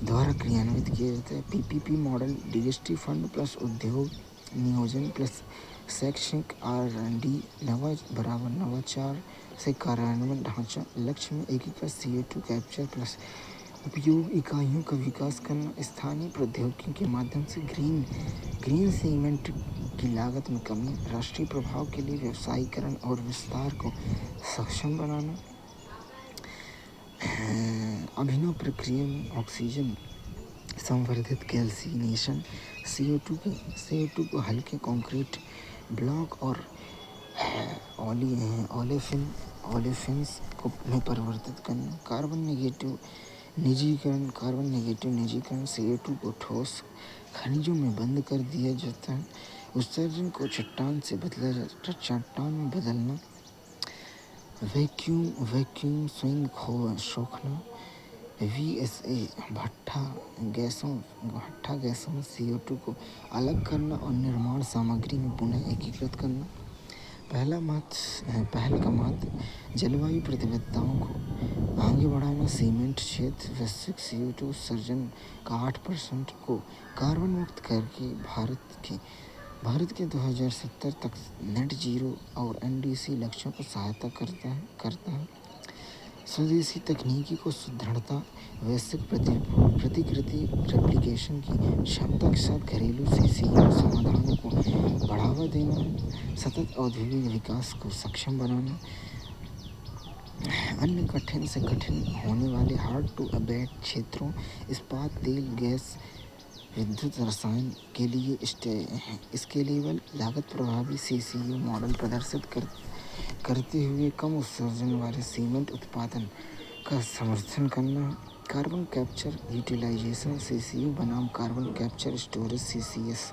द्वारा क्रियान्वित किया जाता है। PPP model DST fund plus उद्योग नियोजन प्लस शैक्षिक R&D नवाचार से कार्यान्वयन ढांचा। लक्ष्य में एकीकृत CO2 कैप्चर प्लस उपयोग इकाइयों का विकास करना। स्थानीय प्रौद्योगिकी के माध्यम से ग्रीन सीमेंट की लागत में कमी। राष्ट्रीय प्रभाव के लिए व्यवसायीकरण और विस्तार को सक्षम बनाना। अभिनव प्रक्रिया में ऑक्सीजन संवर्धित कैल्सिनेशन CO2 को हल्के कंक्रीट ब्लॉक और ओलेफिन्स में परिवर्तित करना। कार्बन नेगेटिव निजीकरण CO2 को ठोस खनिजों में बंद कर दिया जाता है। उत्सर्जन को चट्टान में बदलना। Vacuum swing सोखना। VSA भट्ठा गैसों CO2 को अलग करना और निर्माण सामग्री में पुनः एकीकृत करना। पहल का महत्व जलवायु प्रतिबद्धताओं को आगे बढ़ाना। सीमेंट क्षेत्र वैश्विक CO2 उत्सर्जन का 8% को कार्बन मुक्त करके भारत के 2070 तक नेट जीरो और NDC लक्ष्यों को सहायता करता है। स्वदेशी तकनीकी को सुदृढ़ता। वैश्विक प्रतिकृति रेप्लिकेशन की क्षमता के साथ घरेलू CCU समाधानों को बढ़ावा देना। सतत औद्योगिक विकास को सक्षम बनाना। अन्य कठिन से कठिन होने वाले हार्ड टू अबेट क्षेत्रों इस्पात तेल गैस विद्युत रसायन के लिए स्केलेबल लागत प्रभावी CCU मॉडल प्रदर्शित करते हुए कम उत्सर्जन वाले सीमेंट उत्पादन का समर्थन करना। कार्बन कैप्चर यूटिलाइजेशन CCU बनाम carbon capture storage CCS।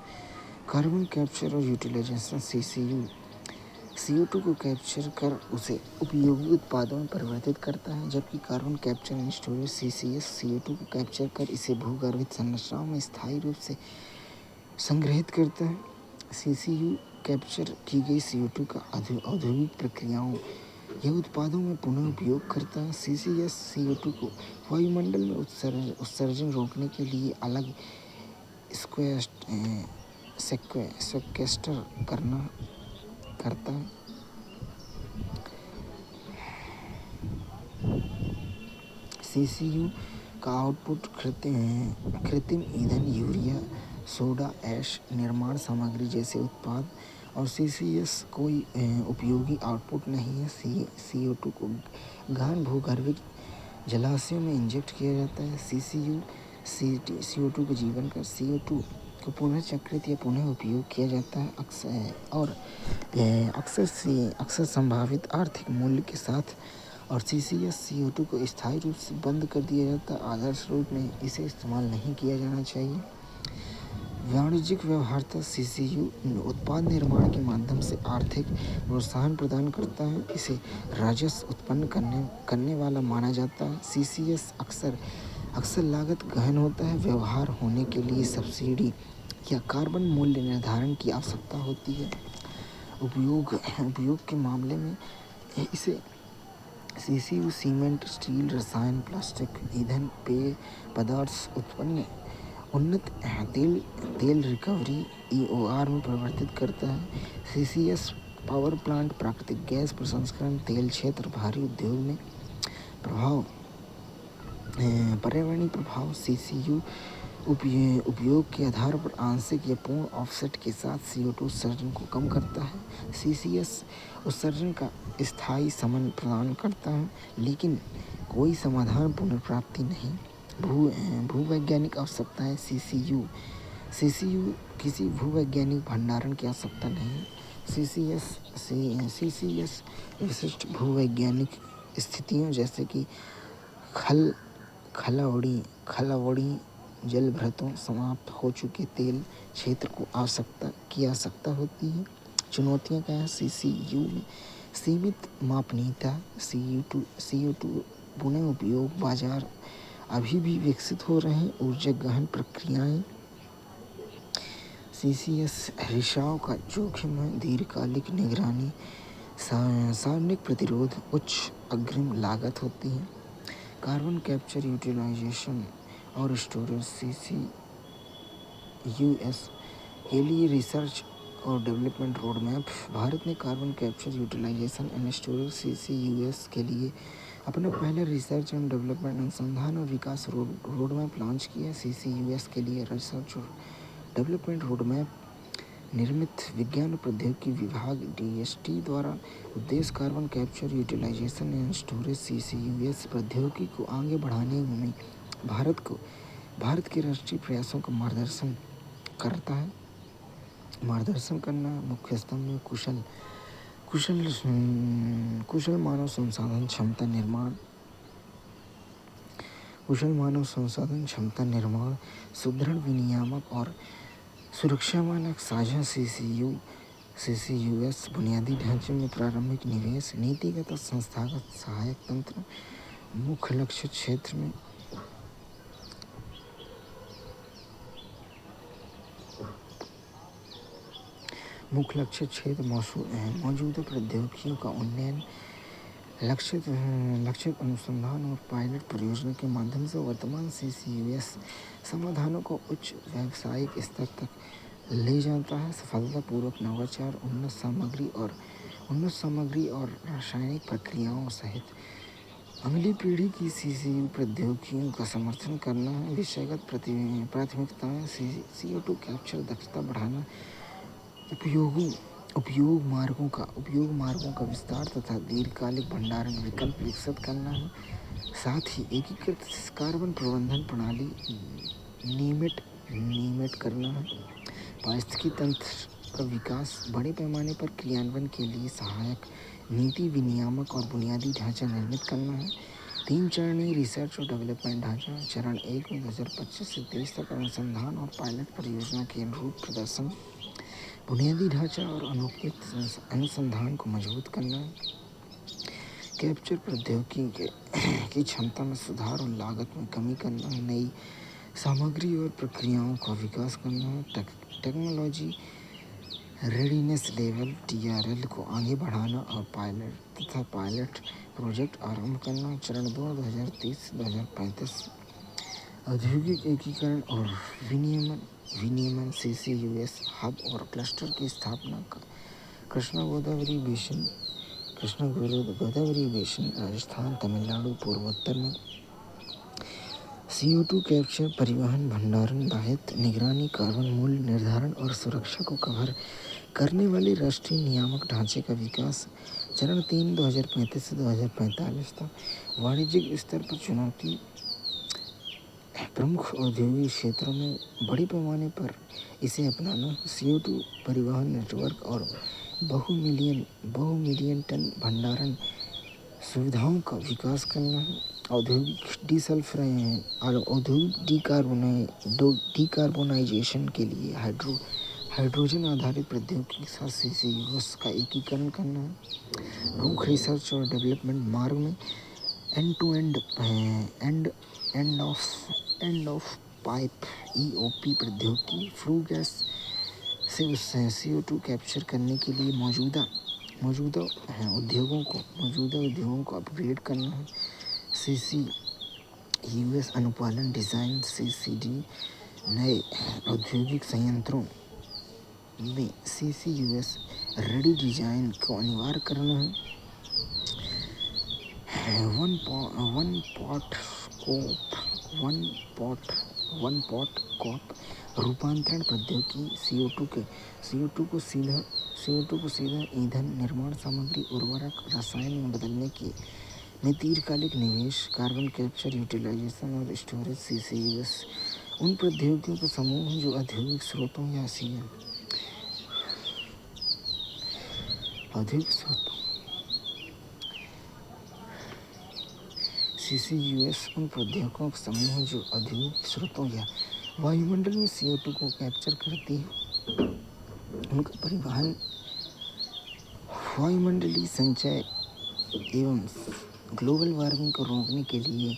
Carbon capture और यूटिलाइजेशन CCU CO2 को कैप्चर कर उसे उपयोगी उत्पादों में परिवर्तित करता है, जबकि carbon capture and storage CCS CO2 को कैप्चर कर इसे भूगर्भित संरचनाओं में स्थायी रूप से संग्रहित करता है। CCU कैप्चर की गई CO2 का औद्योगिक प्रक्रियाओं या उत्पादों में पुनः उपयोग करता है। CCS CO2 को वायुमंडल में उत्सर्जन रोकने के लिए अलग सेक्वेस्टर करता है। CCU का आउटपुट कृत्रिम ईंधन यूरिया सोडा ऐश निर्माण सामग्री जैसे उत्पाद और CCS कोई उपयोगी आउटपुट नहीं है। CO2 को गहन भूगर्भिक जलाशयों में इंजेक्ट किया जाता है। CO2 का जीवन का CO2 को पुनः चक्रित या पुनः उपयोग किया जाता है अक्सर संभावित आर्थिक मूल्य के साथ। और CCS CO2 को स्थायी रूप से बंद कर दिया जाता है। आदर्श रूप में इसे इस्तेमाल नहीं किया जाना चाहिए। वाणिज्यिक व्यवहार्यता CCU उत्पाद निर्माण के माध्यम से आर्थिक प्रोत्साहन प्रदान करता है। इसे राजस्व उत्पन्न करने वाला माना जाता है। CCS अक्सर लागत गहन होता है। व्यवहार होने के लिए सब्सिडी या कार्बन मूल्य निर्धारण की आवश्यकता होती है। उपयोग के मामले में इसे CCU सीमेंट स्टील रसायन प्लास्टिक ईंधन पेय पदार्थ उत्पन्न उन्नत तेल रिकवरी EOR में परिवर्तित करता है। CCS पावर प्लांट प्राकृतिक गैस प्रसंस्करण तेल क्षेत्र भारी उद्योग में पर्यावरणीय प्रभाव CCU उपयोग के आधार पर आंशिक या पूर्ण ऑफसेट के साथ CO2 उत्सर्जन को कम करता है। CCS उत्सर्जन का स्थायी शमन प्रदान करता है, लेकिन कोई समाधान पुनर्प्राप्ति नहीं। भूवैज्ञानिक आवश्यकताएं CCU किसी भूवैज्ञानिक भंडारण की आवश्यकता नहीं। CCS विशिष्ट भूवैज्ञानिक स्थितियों जैसे कि खलावड़ी जलभृतों समाप्त हो चुके तेल क्षेत्र को आवश्यकता होती है। चुनौतियां क्या हैं? CCU में सीमित मापनीयता CO2 पुनः उपयोग बाजार अभी भी विकसित हो रहे हैं। ऊर्जा गहन प्रक्रियाएं CCS रिसाव का जोखिम है। दीर्घकालिक निगरानी सार्वजनिक प्रतिरोध, उच्च अग्रिम लागत होती है। कार्बन कैप्चर, यूटिलाइजेशन और स्टोरेज CCUS के लिए रिसर्च और डेवलपमेंट रोड मैप। भारत ने carbon capture, utilization and storage CCUS के लिए अपना पहला रिसर्च एंड डेवलपमेंट अनुसंधान और विकास रोड मैप लॉन्च किया। CCUS के लिए रिसर्च और डेवलपमेंट रोड मैप निर्मित विज्ञान और प्रौद्योगिकी विभाग DST द्वारा। उद्देश्य carbon capture, utilization and storage CCUS प्रौद्योगिकी को आगे बढ़ाने में भारत के राष्ट्रीय प्रयासों का मार्गदर्शन करना। मुख्य स्तंभ में कुशल मानव संसाधन क्षमता निर्माण, सुदृढ़ विनियामक और सुरक्षा मानक साझा CCUS, बुनियादी ढांचे में प्रारंभिक निवेश, नीतिगत और संस्थागत सहायक तंत्र। मुख्य लक्ष्य क्षेत्र में मौजूदा प्रौद्योगिकियों का उन्नयन, लक्षित अनुसंधान और पायलट परियोजना के माध्यम से वर्तमान CCUS समाधानों को उच्च व्यावसायिक स्तर तक ले जाता है। सफलतापूर्वक नवाचार, उन्नत सामग्री और रासायनिक प्रक्रियाओं सहित अगली पीढ़ी की CCU प्रौद्योगिकियों का समर्थन करना है। विषयगत प्राथमिकताएं CO2 कैप्चर दक्षता बढ़ाना, उपयोग मार्गों का विस्तार तथा दीर्घकालिक भंडारण विकल्प विकसित करना है। साथ ही एकीकृत कार्बन प्रबंधन प्रणाली नियमित करना है। पारिस्थितिकी तंत्र का विकास, बड़े पैमाने पर क्रियान्वयन के लिए सहायक नीति, विनियामक और बुनियादी ढांचा निर्मित करना है। 3 चरणीय रिसर्च और डेवलपमेंट ढांचा। चरण 1 में 2025 से 23 तक अनुसंधान और पायलट परियोजना के अनुरूप प्रदर्शन, बुनियादी ढांचा और अनुपयुक्त अनुसंधान को मजबूत करना, कैप्चर प्रौद्योगिकी की क्षमता में सुधार और लागत में कमी करना, नई सामग्री और प्रक्रियाओं का विकास करना, टेक्नोलॉजी रेडीनेस लेवल TRL को आगे बढ़ाना और पायलट प्रोजेक्ट आरंभ करना। चरण 2 2030 से 2035 औद्योगिक एकीकरण और विनियमन CCUS हब और क्लस्टर की स्थापना। कृष्णा गोदावरी बेसिन राजस्थान, तमिलनाडु, पूर्वोत्तर में CO2 कैप्चर, परिवहन, भंडारण, दायित्व, निगरानी, कार्बन मूल्य निर्धारण और सुरक्षा को कवर करने वाले राष्ट्रीय नियामक ढांचे का विकास। चरण 3 2035 से 2045 तक वाणिज्यिक स्तर पर चुनौती, प्रमुख औद्योगिक क्षेत्रों में बड़े पैमाने पर इसे अपनाना। CO2 परिवहन नेटवर्क और बहु मिलियन टन भंडारण सुविधाओं का विकास करना है। औद्योगिक डिकार्बोनाइजेशन के लिए हाइड्रोजन आधारित प्रौद्योगिकी के साथ CCUS का एकीकरण करना है। प्रमुख रिसर्च और डेवलपमेंट मार्ग में एंड ऑफ पाइप EOP प्रौद्योगिकी, फ्लू गैस से CO2 कैप्चर करने के लिए मौजूदा उद्योगों को अपग्रेड करना है। CCUS अनुपालन डिज़ाइन, CCD नए औद्योगिक संयंत्रों में CCUS रेडी डिजाइन को अनिवार्य करना है। वन पॉट कॉप रूपांतरण प्रौद्योगिकी, CO2 को सीधा ईंधन, निर्माण सामग्री, उर्वरक, रसायन में बदलने में दीर्घकालिक निवेश। कार्बन कैप्चर, यूटिलाइजेशन और स्टोरेज CCUS उन प्रौद्योगिकियों का समूह है जो औद्योगिक स्रोतों CCUS उन प्रौद्योगिकियों का समूह है जो औद्योगिक स्रोतों या वायुमंडल में CO2 को कैप्चर करती है, उनका परिवहन, वायुमंडलीय संचय एवं ग्लोबल वार्मिंग को रोकने के लिए